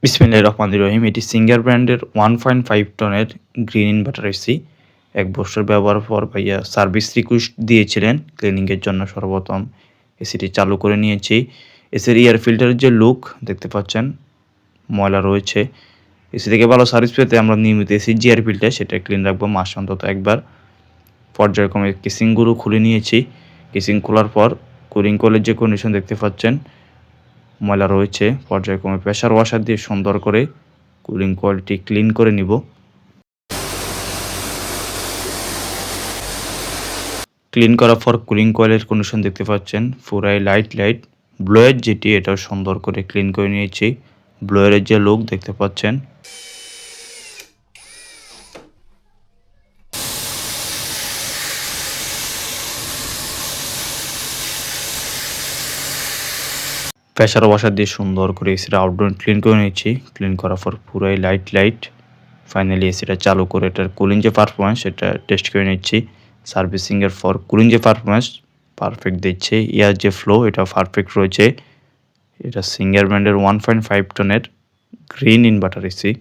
বিসমিল্লাহির রহমানির রহিম। এটি সিঙ্গার ব্র্যান্ডের 1.5 টনের গ্রিন ইনভার্টার এসি। ১ বছর ব্যবহারের পর ভাইয়া সার্ভিস রিকোয়েস্ট দিয়েছিলেন ক্লিনিংয়ের জন্য। সর্বপ্রথম এসিটি চালু করে নিয়েছি। এসির এয়ার ফিল্টারের যে লুক দেখতে পাচ্ছেন, ময়লা রয়েছে। এসি থেকে ভালো সার্ভিস পেতে আমরা নিয়মিত এসির যে এয়ার ফিল্টার সেটা ক্লিন রাখবো মাসে অন্তত একবার। পর্যায়ক্রমে কেসিংগুলো খুলে নিয়েছি। কেসিং খোলার পর কুলিং কয়েলের যে কন্ডিশন দেখতে পাচ্ছেন, ময়লা রয়েছে। পর্যায়ক্রমে প্রেসার ওয়াশার দিয়ে সুন্দর করে কুলিং কয়েলটি ক্লিন করে নিব। ক্লিন করার পর কুলিং কয়েলের কন্ডিশন দেখতে পাচ্ছেন পুরাই লাইট। ব্লোয়ার যেটি এটাও সুন্দর করে ক্লিন করে নিয়েছি। ব্লোয়ারের যে লুক দেখতে পাচ্ছেন। প্রেসার ওয়াশার দিয়ে সুন্দর করে এসিটা আউটডোর ক্লিন করে নিয়েছি। ক্লিন করার পর পুরাই লাইট। ফাইনালি এসিটা চালু করে এটার কুলিং যে পারফরম্যান্স সেটা টেস্ট করে নিচ্ছি। সার্ভিসিংয়ের পর কুলিং যে পারফরম্যান্স পারফেক্ট দিচ্ছে। এয়ার যে ফ্লো এটা পারফেক্ট রয়েছে। এটা সিঙ্গার ব্র্যান্ডের 1.5 টনের গ্রিন ইনভার্টার এসি।